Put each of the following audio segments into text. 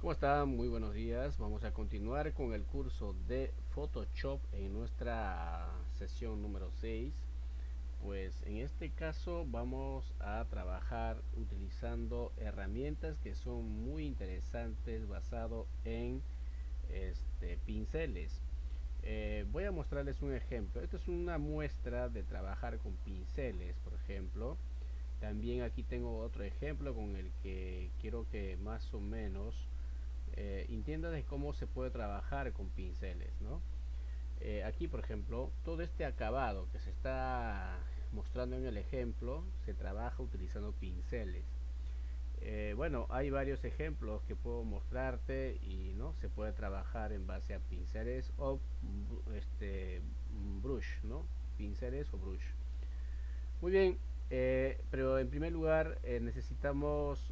¿Cómo están? Muy buenos días. Vamos a continuar con el curso de Photoshop en nuestra sesión número 6. Pues en este caso vamos a trabajar utilizando herramientas que son muy interesantes basado en pinceles. Voy a mostrarles un ejemplo. Esta es una muestra de trabajar con pinceles, por ejemplo. También aquí tengo otro ejemplo con el que quiero que más o menos entienda de cómo se puede trabajar con pinceles, ¿no? Aquí, por ejemplo, todo este acabado que se está mostrando en el ejemplo se trabaja utilizando pinceles. Bueno, hay varios ejemplos que puedo mostrarte y no se puede trabajar en base a pinceles o brush, ¿no? Pinceles o brush. Muy bien, pero en primer lugar necesitamos,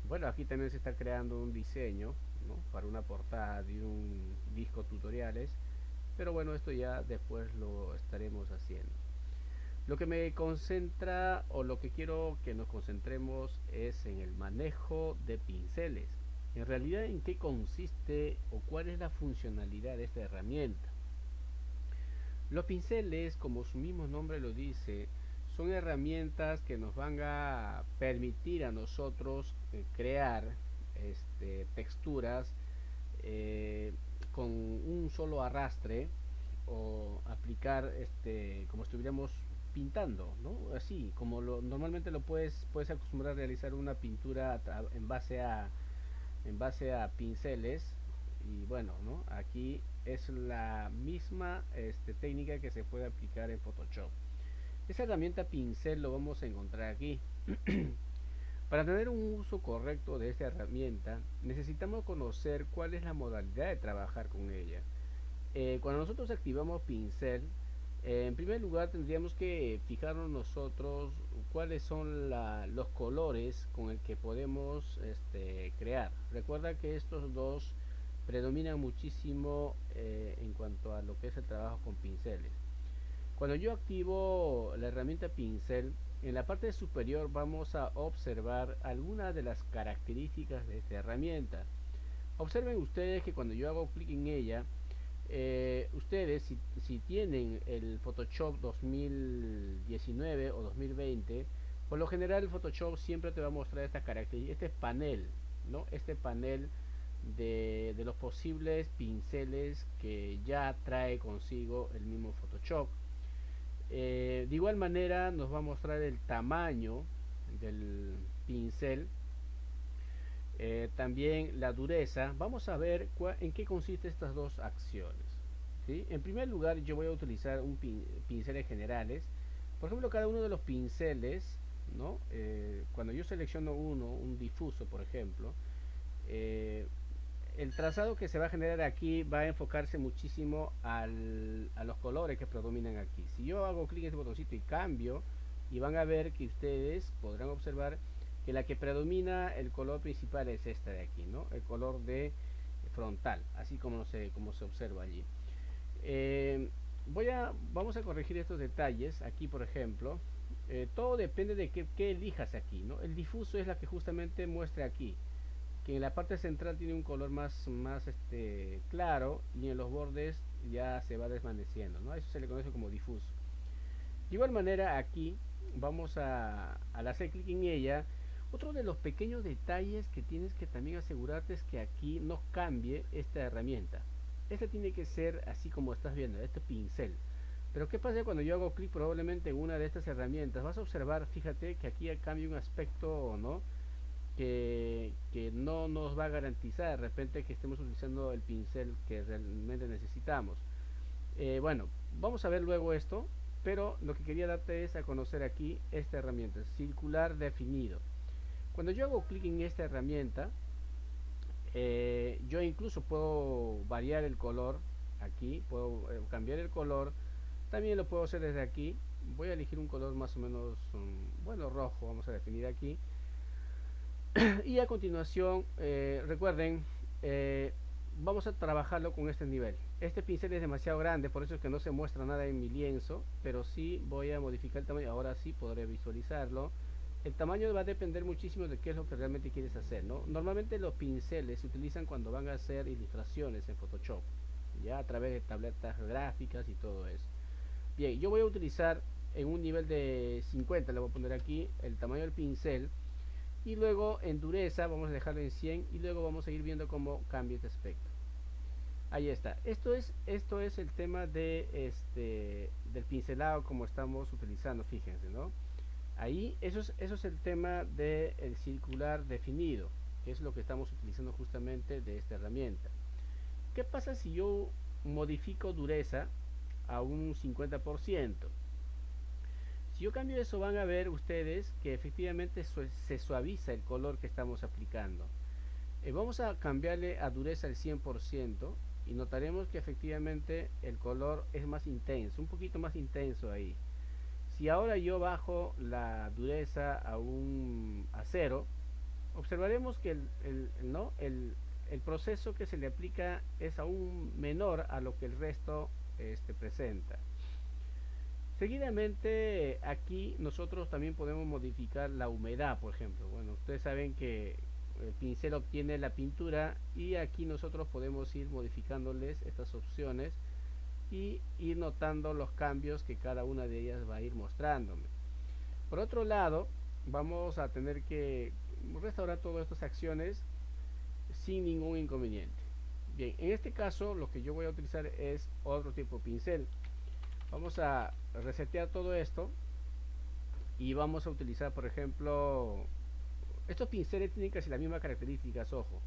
bueno, aquí también se está creando un diseño, ¿no? Para una portada de un disco tutoriales, pero bueno, esto ya después lo estaremos haciendo. Lo que me concentra o lo que quiero que nos concentremos es en el manejo de pinceles. En realidad, ¿en qué consiste o cuál es la funcionalidad de esta herramienta? Los pinceles, como su mismo nombre lo dice, son herramientas que nos van a permitir a nosotros crear texturas eh, con un solo arrastre o aplicar como estuviéramos pintando, ¿no? Así como normalmente lo puedes acostumbrar a realizar una pintura en base a pinceles. Y bueno, ¿no? Aquí es la misma técnica que se puede aplicar en Photoshop. Esa herramienta pincel lo vamos a encontrar aquí. Para tener un uso correcto de esta herramienta necesitamos conocer cuál es la modalidad de trabajar con ella. Cuando nosotros activamos pincel, en primer lugar tendríamos que fijarnos nosotros cuáles son los colores con el que podemos crear. Recuerda que estos dos predominan muchísimo en cuanto a lo que es el trabajo con pinceles. Cuando yo activo la herramienta pincel, en la parte superior vamos a observar algunas de las características de esta herramienta. Observen ustedes que cuando yo hago clic en ella, ustedes si tienen el Photoshop 2019 o 2020, por lo general el Photoshop siempre te va a mostrar esta característica, este panel, ¿no? Este panel de los posibles pinceles que ya trae consigo el mismo Photoshop. De igual manera nos va a mostrar el tamaño del pincel, también la dureza. Vamos a ver en qué consiste estas dos acciones, ¿sí? En primer lugar, yo voy a utilizar pinceles generales. Por ejemplo, cada uno de los pinceles, ¿no? Cuando yo selecciono un difuso, por ejemplo, eh, el trazado que se va a generar aquí va a enfocarse muchísimo a los colores que predominan aquí. Si yo hago clic en este botoncito y cambio, y van a ver que ustedes podrán observar que la que predomina el color principal es esta de aquí, ¿no? El color de frontal, así como se observa allí. Eh, vamos a corregir estos detalles aquí, por ejemplo. Todo depende de qué elijas aquí, ¿no? El difuso es la que justamente muestra aquí, que en la parte central tiene un color más claro, y en los bordes ya se va desvaneciendo, ¿no? Eso se le conoce como difuso. De igual manera aquí vamos al hacer clic en ella, otro de los pequeños detalles que tienes que también asegurarte es que aquí no cambie esta herramienta. Esta tiene que ser así como estás viendo, este pincel. Pero ¿qué pasa cuando yo hago clic probablemente en una de estas herramientas? Vas a observar, fíjate que aquí cambia un aspecto, ¿no? Que no nos va a garantizar de repente que estemos utilizando el pincel que realmente necesitamos. Bueno, vamos a ver luego esto, pero lo que quería darte es a conocer aquí esta herramienta, circular definido. Cuando yo hago clic en esta herramienta, yo incluso puedo variar el color aquí, puedo cambiar el color, también lo puedo hacer desde aquí. Voy a elegir un color más o menos, bueno, rojo, vamos a definir aquí. Y a continuación, recuerden, vamos a trabajarlo con este nivel. Este pincel es demasiado grande, por eso es que no se muestra nada en mi lienzo, pero sí voy a modificar el tamaño. Ahora sí podré visualizarlo. El tamaño va a depender muchísimo de qué es lo que realmente quieres hacer, ¿no? Normalmente los pinceles se utilizan cuando van a hacer ilustraciones en Photoshop, ya a través de tabletas gráficas y todo eso. Bien, yo voy a utilizar en un nivel de 50, le voy a poner aquí el tamaño del pincel, y luego en dureza vamos a dejarlo en 100 y luego vamos a ir viendo cómo cambia este aspecto. Ahí está. Esto es el tema de del pincelado como estamos utilizando, fíjense, ¿no? Ahí, eso es el tema del circular definido, que es lo que estamos utilizando justamente de esta herramienta. ¿Qué pasa si yo modifico dureza a un 50%? Si yo cambio eso, van a ver ustedes que efectivamente se suaviza el color que estamos aplicando. Vamos a cambiarle a dureza el 100% y notaremos que efectivamente el color es más intenso, un poquito más intenso ahí. Si ahora yo bajo la dureza a 0, observaremos que ¿no? el proceso que se le aplica es aún menor a lo que el resto presenta. Seguidamente aquí nosotros también podemos modificar la humedad, por ejemplo. Bueno, ustedes saben que el pincel obtiene la pintura y aquí nosotros podemos ir modificándoles estas opciones y ir notando los cambios que cada una de ellas va a ir mostrándome. Por otro lado, vamos a tener que restaurar todas estas acciones sin ningún inconveniente. Bien, en este caso lo que yo voy a utilizar es otro tipo de pincel. Vamos a resetear todo esto y vamos a utilizar, por ejemplo, estos pinceles tienen casi las mismas características, ojo.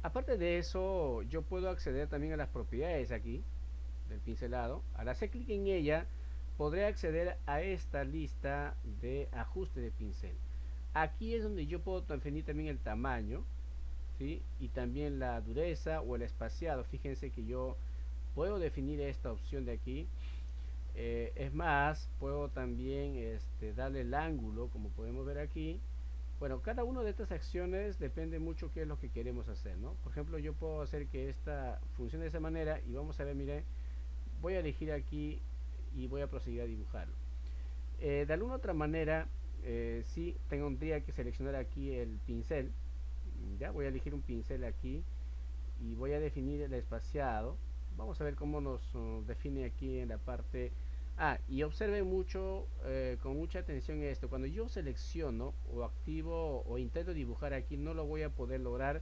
Aparte de eso, yo puedo acceder también a las propiedades aquí del pincelado. Al hacer clic en ella, podré acceder a esta lista de ajuste de pincel. Aquí es donde yo puedo definir también el tamaño, ¿sí? Y también la dureza o el espaciado. Fíjense que yo puedo definir esta opción de aquí. Es más, puedo también darle el ángulo, como podemos ver aquí. Bueno, cada una de estas acciones depende mucho qué es lo que queremos hacer, ¿no? Por ejemplo, yo puedo hacer que esta funcione de esa manera y vamos a ver, miren, voy a elegir aquí y voy a proseguir a dibujarlo. De alguna otra manera, sí tendría que seleccionar aquí el pincel. Ya voy a elegir un pincel aquí y voy a definir el espaciado. Vamos a ver cómo nos define aquí en la parte. Y observen mucho, con mucha atención esto. Cuando yo selecciono o activo o intento dibujar aquí, no lo voy a poder lograr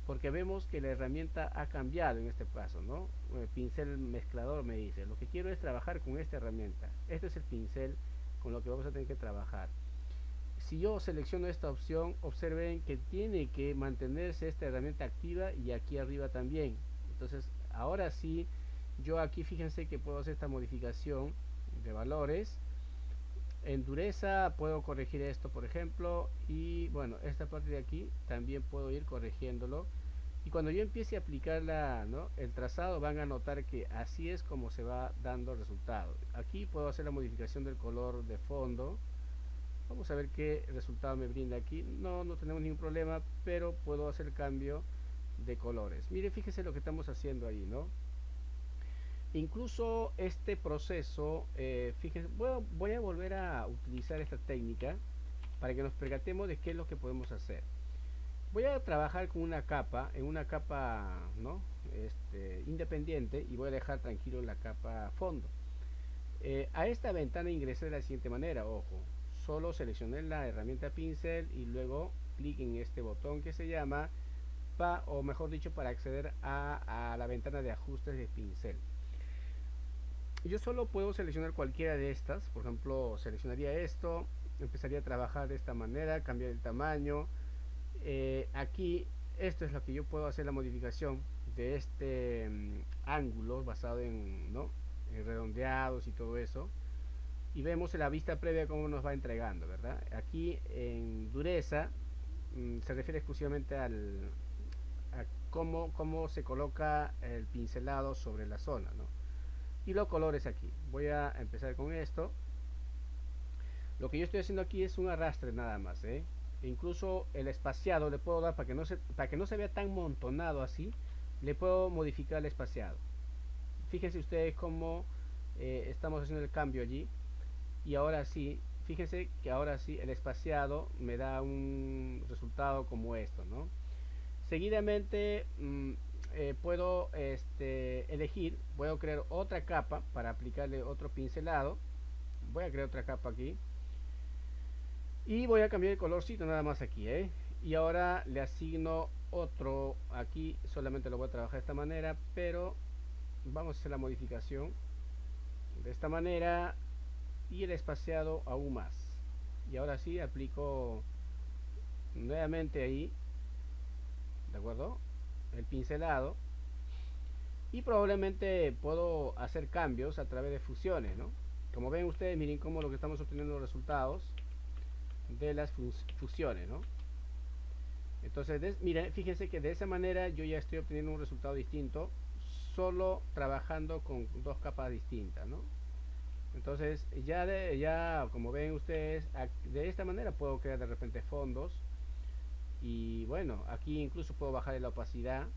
porque vemos que la herramienta ha cambiado en este paso, ¿no? El pincel mezclador me dice, lo que quiero es trabajar con esta herramienta. Este es el pincel con lo que vamos a tener que trabajar. Si yo selecciono esta opción, observen que tiene que mantenerse esta herramienta activa y aquí arriba también. Entonces, ahora sí, yo aquí fíjense que puedo hacer esta modificación de valores. En dureza puedo corregir esto, por ejemplo, y bueno, esta parte de aquí también puedo ir corrigiéndolo. Y cuando yo empiece a aplicar ¿no? el trazado, van a notar que así es como se va dando el resultado. Aquí puedo hacer la modificación del color de fondo. Vamos a ver qué resultado me brinda aquí. No tenemos ningún problema, pero puedo hacer el cambio de colores. Mire, fíjese lo que estamos haciendo ahí, ¿no? Incluso este proceso, fíjense, voy a volver a utilizar esta técnica para que nos percatemos de qué es lo que podemos hacer. Voy a trabajar con una capa, en una capa, ¿no? Independiente, y voy a dejar tranquilo la capa fondo. A esta ventana ingresé de la siguiente manera, ojo, solo seleccioné la herramienta pincel y luego clic en este botón que se llama o mejor dicho, para acceder a la ventana de ajustes de pincel. Yo solo puedo seleccionar cualquiera de estas. Por ejemplo, seleccionaría esto, empezaría a trabajar de esta manera, cambiar el tamaño. Aquí esto es lo que yo puedo hacer, la modificación de este ángulo basado en, ¿no? en redondeados y todo eso. Y vemos en la vista previa cómo nos va entregando, ¿verdad? Aquí en dureza se refiere exclusivamente a cómo se coloca el pincelado sobre la zona, ¿no? Y los colores aquí. Voy a empezar con esto. Lo que yo estoy haciendo aquí es un arrastre nada más, ¿eh? E incluso el espaciado le puedo dar para que no se vea tan montonado así. Le puedo modificar el espaciado. Fíjense ustedes cómo estamos haciendo el cambio allí. Y ahora sí, fíjense que ahora sí el espaciado me da un resultado como esto, ¿no? Seguidamente puedo elegir, puedo crear otra capa para aplicarle otro pincelado. Voy a crear otra capa aquí y voy a cambiar el colorcito nada más aquí, ¿eh? Y ahora le asigno otro aquí, solamente lo voy a trabajar de esta manera, pero vamos a hacer la modificación de esta manera y el espaciado aún más. Y ahora sí aplico nuevamente ahí, ¿de acuerdo? El pincelado, y probablemente puedo hacer cambios a través de fusiones, ¿no? Como ven ustedes, miren cómo lo que estamos obteniendo los resultados de las fusiones, ¿no? Entonces, miren, fíjense que de esa manera yo ya estoy obteniendo un resultado distinto solo trabajando con dos capas distintas, ¿no? Entonces, ya como ven ustedes, de esta manera puedo crear de repente fondos. Y bueno, aquí incluso puedo bajar la opacidad.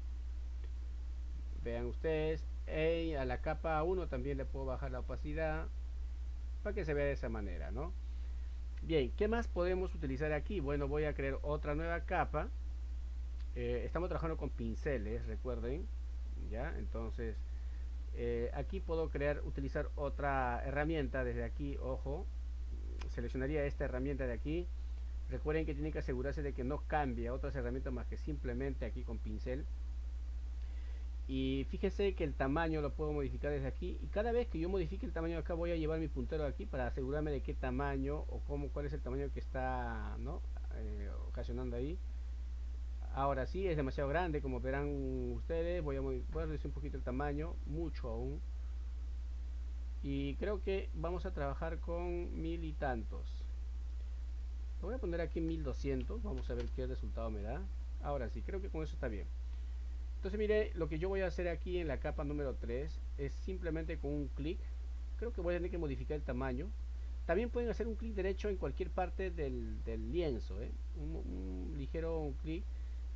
Vean ustedes, a la capa 1 también le puedo bajar la opacidad para que se vea de esa manera, ¿no? Bien, ¿qué más podemos utilizar aquí? Bueno, voy a crear otra nueva capa. Estamos trabajando con pinceles, recuerden, ¿ya? Entonces, aquí puedo utilizar otra herramienta desde aquí, ojo. Seleccionaría esta herramienta de aquí. Recuerden que tienen que asegurarse de que no cambie a otras herramientas más que simplemente aquí con pincel. Y fíjese que el tamaño lo puedo modificar desde aquí, y cada vez que yo modifique el tamaño acá voy a llevar mi puntero aquí para asegurarme de qué tamaño o cuál es el tamaño que está, ¿no? Ocasionando ahí. Ahora sí es demasiado grande, como verán ustedes. Voy a reducir un poquito el tamaño, mucho aún, y creo que vamos a trabajar con 1000 y tantos. Lo voy a poner aquí 1200, vamos a ver qué resultado me da. Ahora sí, creo que con eso está bien. Entonces mire, lo que yo voy a hacer aquí en la capa número 3 es simplemente con un clic. Creo que voy a tener que modificar el tamaño. También pueden hacer un clic derecho en cualquier parte del lienzo, ¿eh? Un ligero clic.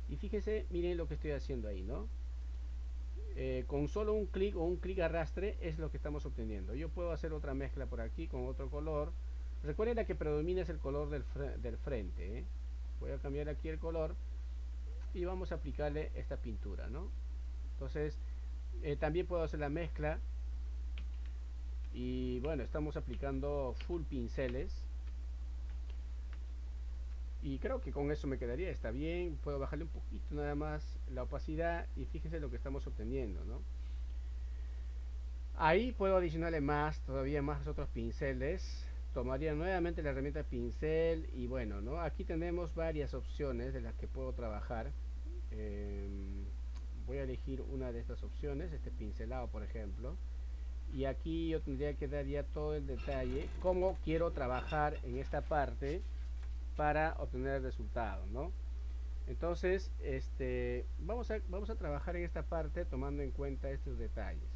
Y fíjense, miren lo que estoy haciendo ahí, ¿no? Con solo un clic o un clic arrastre es lo que estamos obteniendo. Yo puedo hacer otra mezcla por aquí con otro color. Recuerden, la que predomina es el color del frente, ¿eh? Voy a cambiar aquí el color y vamos a aplicarle esta pintura, ¿no? Entonces, también puedo hacer la mezcla. Y bueno, estamos aplicando full pinceles. Y creo que con eso me quedaría, está bien. Puedo bajarle un poquito nada más la opacidad y fíjense lo que estamos obteniendo, ¿no? Ahí puedo adicionarle todavía más otros pinceles. Tomaría nuevamente la herramienta pincel y bueno, ¿no? Aquí tenemos varias opciones de las que puedo trabajar. Voy a elegir una de estas opciones, este pincelado por ejemplo. Y aquí yo tendría que dar ya todo el detalle, cómo quiero trabajar en esta parte para obtener el resultado, ¿no? Entonces, vamos a trabajar en esta parte tomando en cuenta estos detalles.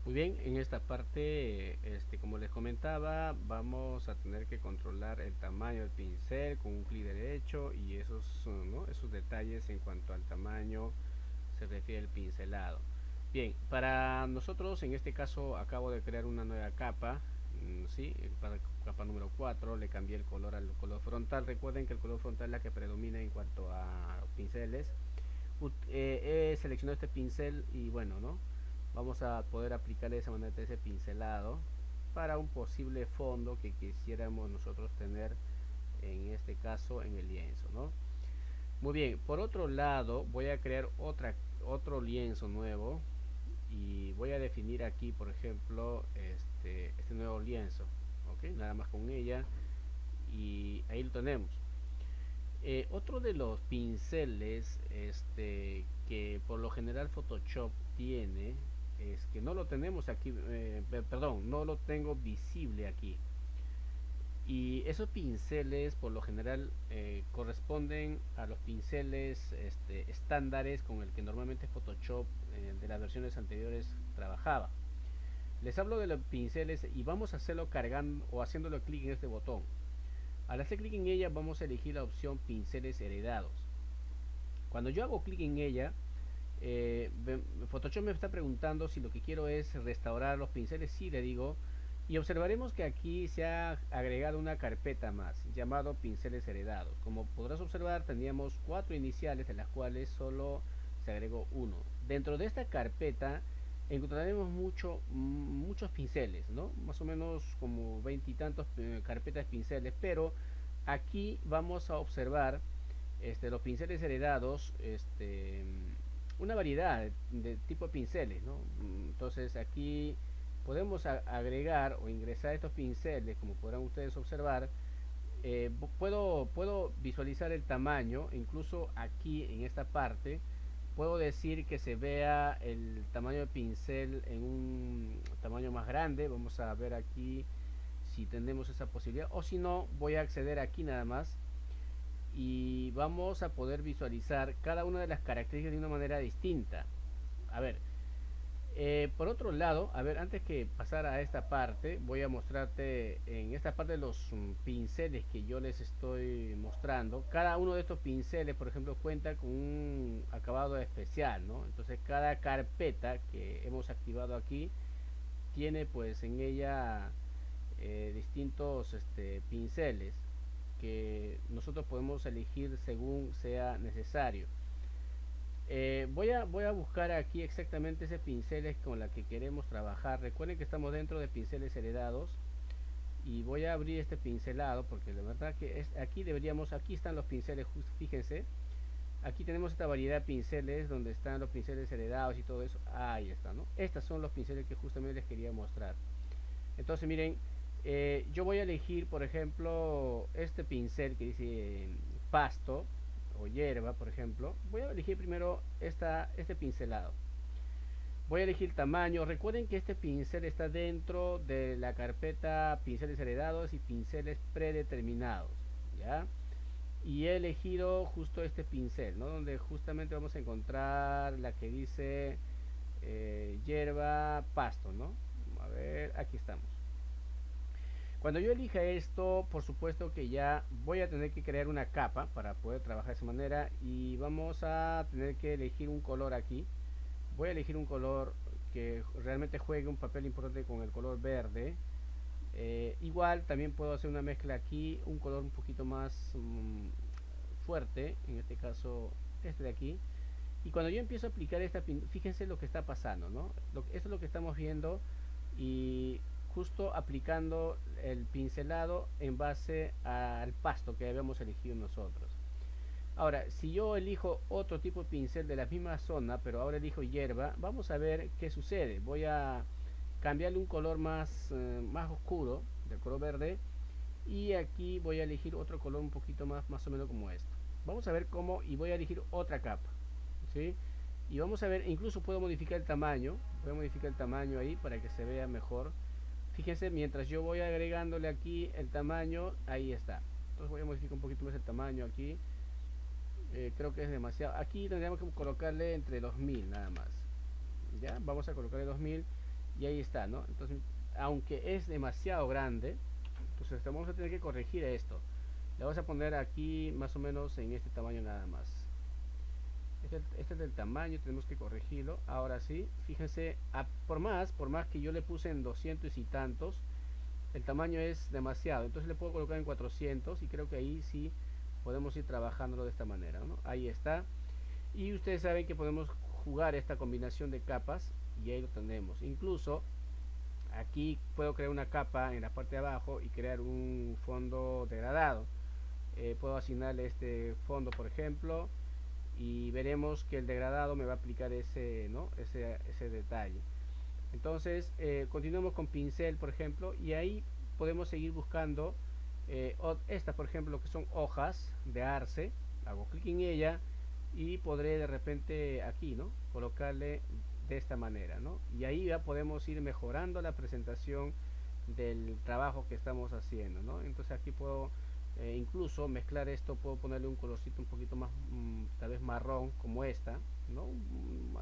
Muy bien, en esta parte, como les comentaba, vamos a tener que controlar el tamaño del pincel con un clic derecho y esos detalles en cuanto al tamaño se refiere al pincelado. Bien, para nosotros en este caso acabo de crear una nueva capa, ¿sí? Para capa número 4 le cambié el color al color frontal. Recuerden que el color frontal es la que predomina en cuanto a pinceles. He seleccionado este pincel y bueno, ¿no? Vamos a poder aplicar de esa manera ese pincelado para un posible fondo que quisiéramos nosotros tener, en este caso en el lienzo, ¿no? Muy bien, por otro lado voy a crear otro lienzo nuevo y voy a definir aquí por ejemplo este nuevo lienzo, ¿ok? Nada más con ella y ahí lo tenemos. Otro de los pinceles que por lo general Photoshop tiene es que no lo tenemos aquí, perdón, no lo tengo visible aquí. Y esos pinceles por lo general corresponden a los pinceles estándares con el que normalmente Photoshop de las versiones anteriores trabajaba. Les hablo de los pinceles y vamos a hacerlo cargando o haciéndolo clic en este botón. Al hacer clic en ella vamos a elegir la opción pinceles heredados. Cuando yo hago clic en ella, Photoshop me está preguntando si lo que quiero es restaurar los pinceles. Sí, le digo, Y observaremos que aquí se ha agregado una carpeta más, llamado pinceles heredados. Como podrás observar, teníamos 4 iniciales, de las cuales solo se agregó uno. Dentro de esta carpeta encontraremos muchos pinceles, ¿no? Más o menos como 20 y tantos carpetas pinceles, pero aquí vamos a observar los pinceles heredados, una variedad de tipo de pinceles, ¿no? Entonces aquí podemos agregar o ingresar estos pinceles, como podrán ustedes observar. Puedo visualizar el tamaño, incluso aquí en esta parte puedo decir que se vea el tamaño de pincel en un tamaño más grande. Vamos a ver aquí si tenemos esa posibilidad, o si no, voy a acceder aquí nada más y vamos a poder visualizar cada una de las características de una manera distinta. A ver, por otro lado, a ver, antes que pasar a esta parte, voy a mostrarte en esta parte de los pinceles que yo les estoy mostrando. Cada uno de estos pinceles, por ejemplo, cuenta con un acabado especial, ¿no? Entonces cada carpeta que hemos activado aquí tiene pues en ella distintos pinceles que nosotros podemos elegir según sea necesario. Voy a buscar aquí exactamente ese pincel con la que queremos trabajar. Recuerden que estamos dentro de pinceles heredados y voy a abrir este pincelado porque la verdad que aquí deberíamos, aquí están los pinceles, fíjense, aquí tenemos esta variedad de pinceles donde están los pinceles heredados y todo eso. Ahí está, ¿no? Estos son los pinceles que justamente les quería mostrar. Entonces miren, yo voy a elegir por ejemplo este pincel que dice pasto o hierba, por ejemplo. Voy a elegir primero este pincelado. Voy a elegir tamaño. Recuerden que este pincel está dentro de la carpeta pinceles heredados y pinceles predeterminados, ¿ya? Y he elegido justo este pincel, ¿no? Donde justamente vamos a encontrar la que dice hierba pasto, ¿no? A ver, aquí estamos. Cuando yo elija esto, por supuesto que ya voy a tener que crear una capa para poder trabajar de esa manera y vamos a tener que elegir un color aquí. Voy a elegir un color que realmente juegue un papel importante con el color verde. Igual también puedo hacer una mezcla aquí, un color un poquito más fuerte, en este caso este de aquí. Y cuando yo empiezo a aplicar esta pintura, fíjense lo que está pasando, ¿no? Esto es lo que estamos viendo y justo aplicando el pincelado en base al pasto que habíamos elegido nosotros. Ahora, si yo elijo otro tipo de pincel de la misma zona, pero ahora elijo hierba, vamos a ver qué sucede. Voy a cambiarle un color más oscuro, del color verde, y aquí voy a elegir otro color un poquito más o menos como esto. Vamos a ver cómo, y voy a elegir otra capa, ¿sí? Y vamos a ver, incluso puedo modificar el tamaño, voy a modificar el tamaño ahí para que se vea mejor. Fíjense, mientras yo voy agregándole aquí el tamaño, ahí está. Entonces voy a modificar un poquito más el tamaño aquí. Creo que es demasiado. Aquí tendríamos que colocarle entre 2000 nada más. Ya, vamos a colocarle 2000 y ahí está, ¿no? Entonces, aunque es demasiado grande, entonces vamos a tener que corregir esto. Le vamos a poner aquí más o menos en este tamaño nada más. Este es el tamaño, tenemos que corregirlo. Ahora sí, fíjense, por más que yo le puse en 200 y tantos, el tamaño es demasiado. Entonces le puedo colocar en 400 y creo que ahí sí podemos ir trabajándolo de esta manera, ¿no? Ahí está. Y ustedes saben que podemos jugar esta combinación de capas y ahí lo tenemos. Incluso aquí puedo crear una capa en la parte de abajo y crear un fondo degradado. Puedo asignarle este fondo, por ejemplo, y veremos que el degradado me va a aplicar ese detalle. Entonces continuamos con pincel, por ejemplo, y ahí podemos seguir buscando estas, por ejemplo, que son hojas de arce. Hago clic en ella y podré de repente aquí, ¿no?, colocarle de esta manera, ¿no? Y ahí ya podemos ir mejorando la presentación del trabajo que estamos haciendo, ¿no? Entonces aquí puedo incluso mezclar esto, puedo ponerle un colorcito un poquito más tal vez marrón como esta, ¿no?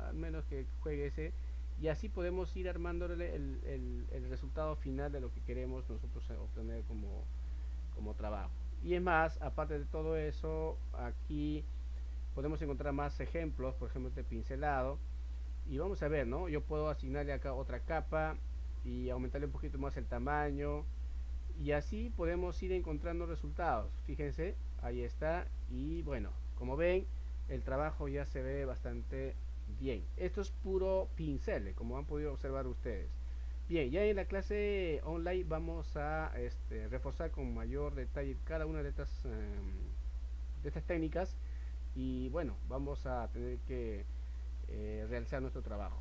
Al menos que juegue ese, y así podemos ir armándole el resultado final de lo que queremos nosotros obtener como trabajo. Y es más, aparte de todo eso, aquí podemos encontrar más ejemplos, por ejemplo este pincelado, y vamos a ver, ¿no? Yo puedo asignarle acá otra capa y aumentarle un poquito más el tamaño, y así podemos ir encontrando resultados. Fíjense, ahí está, y bueno, como ven, el trabajo ya se ve bastante bien. Esto es puro pincel, como han podido observar ustedes. Bien, ya en la clase online vamos a reforzar con mayor detalle cada una de estas técnicas, y bueno, vamos a tener que realizar nuestro trabajo.